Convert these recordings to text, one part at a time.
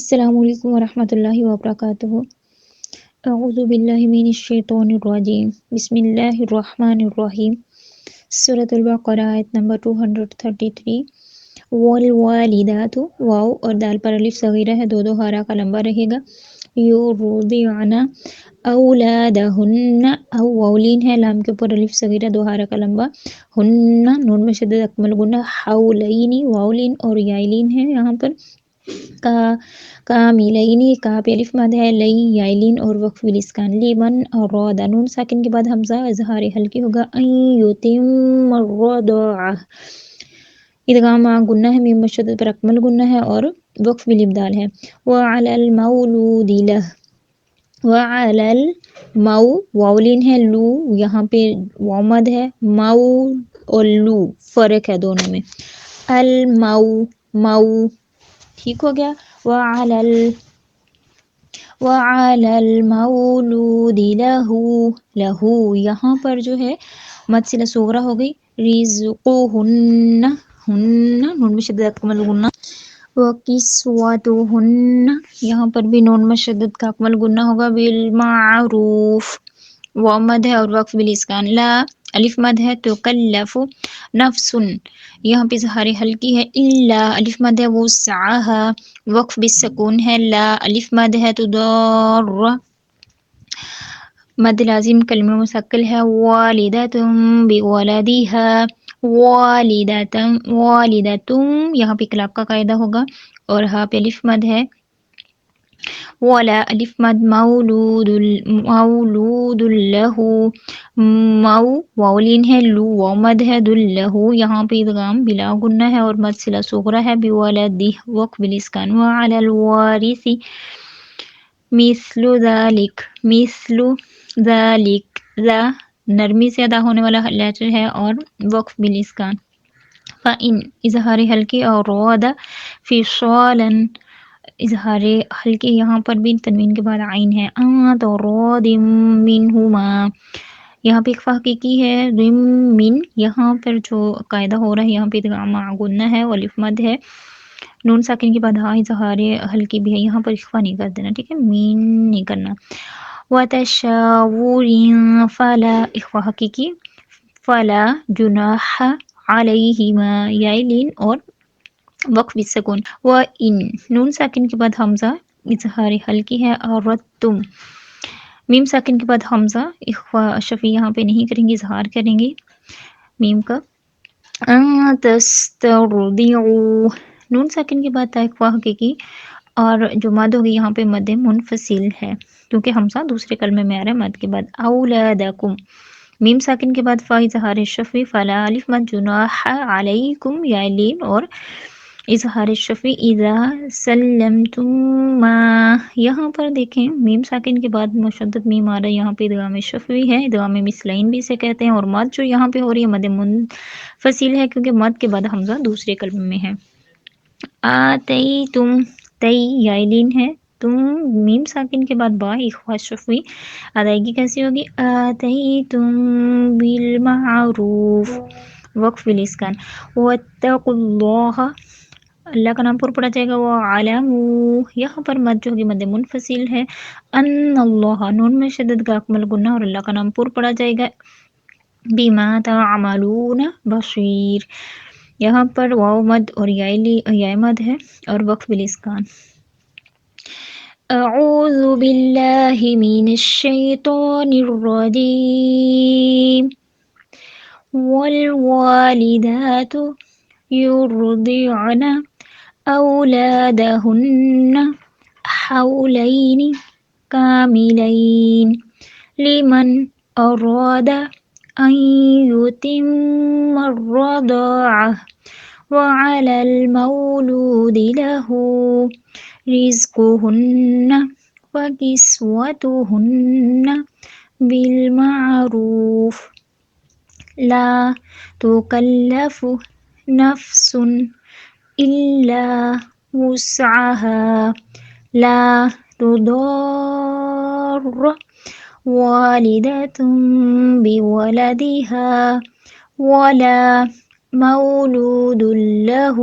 السلام علیکم ورحمۃ اللہ وبرکاتہ۔ اعوذ باللہ من الشیطان الرجیم، بسم اللہ الرحمن الرحیم۔ سورۃ البقرہ آیت نمبر 233۔ والوالدات، واو اور دال پر الف صغیرہ ہے، دو ہارا کا لمبا رہے گا۔ یرضعن اولادہن، او واولین ہے، لام کے اوپر الف صغیرہ، دو ہارا کا لمبا۔ ہن، نون میں شدید اکمل گنہ، حولین، واولین اور یائلین ہے یہاں پر۔ کاملینی، کا پہ الف مد ہے، لئی یائلین اور وقف بالاسکان۔ لیمن اراد، نون ساکن کے بعد حمزہ اظہار ہلکی ہوگا، ان یتم الرضاعہ، ادغام مع گنہ ہے، میم مشدد پر اکمل گنہ ہے اور وقف بالابدال ہے۔ وعلی المولود لہ، وعلی المو، واولین ہے، لو یہاں پہ واو مد ہے، مو اور لو فرق ہے دونوں میں۔ المو، مو ٹھیک ہو گیا۔ وعلی المولود لہو، لہو یہاں پر جو ہے مد صلہ صغرا ہو گئی، رزقہن، ہن نون میں شدت اکمل گنہ، وکسوتہن یہاں پر بھی نون میں شدت کا اکمل گنہ ہوگا، بالمعروف واو مد ہے اور وقف بالاسکان۔ لا الف مد ہے، تکلف نفس یہاں پہ اظہار ہلکی ہے، الا الف مد ہے، وسعہا وقف بالسکون ہے، لا الف مد ہے، تضار مد لازم کلمہ مسکل ہے، والدۃ بولدیہا، والدتم یہاں پہ اقلاب کا قاعدہ ہوگا اور ہاں پہ الف مد ہے، ولا الف مد، مولود لہ، مو واولین ہے، لو واو مد ہے، دل لہ یہاں پہ ادغام بلا گنہ ہے اور مد صلہ صغرا ہے، بولدہ وقف بالاسکان۔ وعلی الوارث مثل ذلک، مثل ذلک، ذا نرمی سے ادا ہونے والا لیٹر ہے اور وقف بالاسکان۔ فإن اظہار ہلکی اور رواد فصالا، اظہار ہلکی یہاں پر بھی تنوین کے بعد عین ہے، تو راد منہما یہاں پہ اخفا حقیقی ہے، من یہاں پر جو قاعدہ ہو رہا ہے یہاں پہ ادغام مع غنہ ہے، والف مد ہے، نون ساکن کے بعد ہاں اظہار ہلکی بھی ہے، یہاں پر اخفا نہیں کر دینا، ٹھیک ہے، مین نہیں کرنا۔ وتشاور فلا اخفا حقیقی، فلا جناح علیہما یائلین اور وقف بالسکون۔ وَإِن نون ساکن کے بعد حمزہ اظہار ہلکی ہے، اردتم میم ساکن کے بعد حمزہ اخفا شفی یہاں پہ نہیں کریں گے، اظہار کریں گے میم کا۔ ان تسترضعوا نون ساکن کے بعد تا اخفا حقیقی اور جو مد ہوگی یہاں پہ مد منفصل ہے کیونکہ حمزہ دوسرے کلمے میں آ رہا ہے مد کے بعد۔ اولادکم میم ساکن کے بعد فا اظہار شفی، فلا الف مد، جناح علیکم یائلین اور اظہار شفی، اذا سلمتم ما یہاں پر دیکھیں میم ساکن کے بعد مشدد میم آ رہا ہے، یہاں پہ ادغام شفوی ہے، ادغام مثلین بھی اسے کہتے ہیں، اور مد جو یہاں پہ ہو رہی ہے مد منفصل ہے کیونکہ مد کے بعد حمزہ دوسرے کلمے میں ہے۔ آتیتم تی یائلین ہے، تم میم ساکن کے بعد با اخفا شفوی، ادائیگی کیسی ہوگی، آتیتم بالمعروف وقف بالاسکان۔ واتقوا اللہ، اللہ کا نام پر پڑھا جائے گا، وعلموا یہاں پر مد جو ہوگی مد منفصل ہے، ان اللہ نون میں شدت کا اکمل گنہ اور اللہ کا نام پر پڑھا جائے گا، بما تعملون بصیر یہاں پر واو مد اور یا مد ہے اور وقف بالاسکان۔ اعوذ باللہ من الشیطان الرجیم۔ والوالدات يرضعن أولادهن حولين كاملين لمن أراد أن يتم الرضاعة وعلى المولود له رزقهن وكسوتهن بالمعروف لا تكلف نفس إلا وسعها لا تضار والدة بولدها ولا مولود له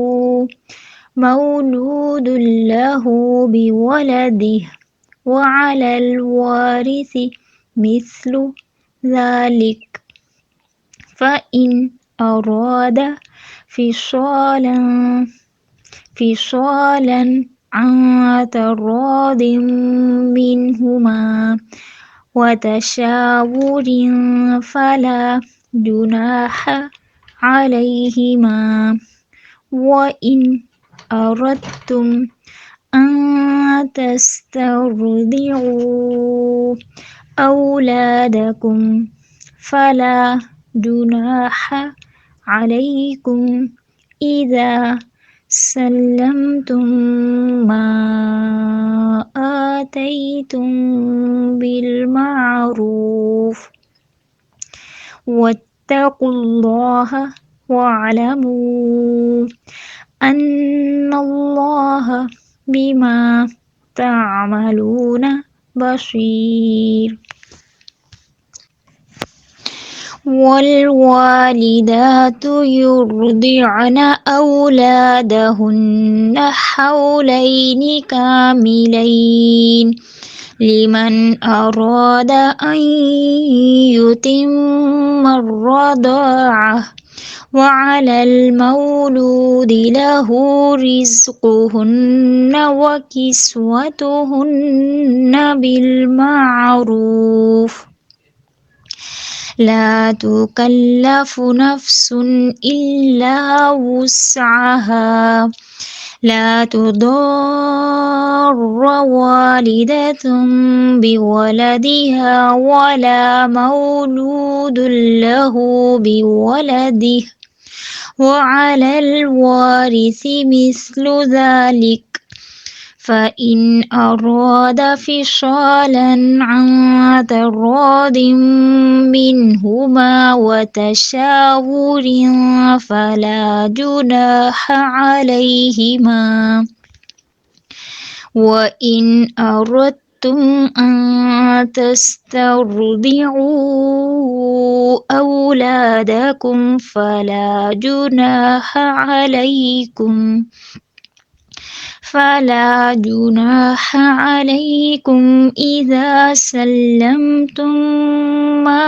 مولود له بولده وعلى الوارث مثل ذلك فإن أراد فصالا عن تراض منهما وتشاور فلا جناح عليهما وإن أردتم أن تسترضعوا أولادكم فلا جناح عليكم إذا سلمتم ما آتيتم بالمعروف واتقوا الله واعلموا أن الله بما تعملون بصير والوالدات يرضعن أولادهن حولين كاملين لمن أراد أن يتم الرضاعة وعلى المولود له رزقهن وكسوتهن بالمعروف لا تكلف نفس إلا وسعها لا تضار والدة بولدها ولا مولود له بولده وعلى الوارث مثل ذلك فإن أراد فصالا عن تراض منهما وتشاور فلا جناح عليهما وإن أردتم أن تسترضعوا أولادكم فلا جناح عليكم إذا سلمتم ما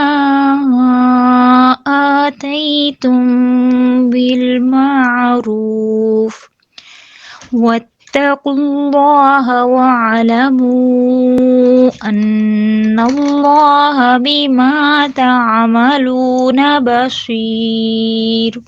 آتيتم بالمعروف واتقوا الله واعلموا أن الله بما تعملون بصير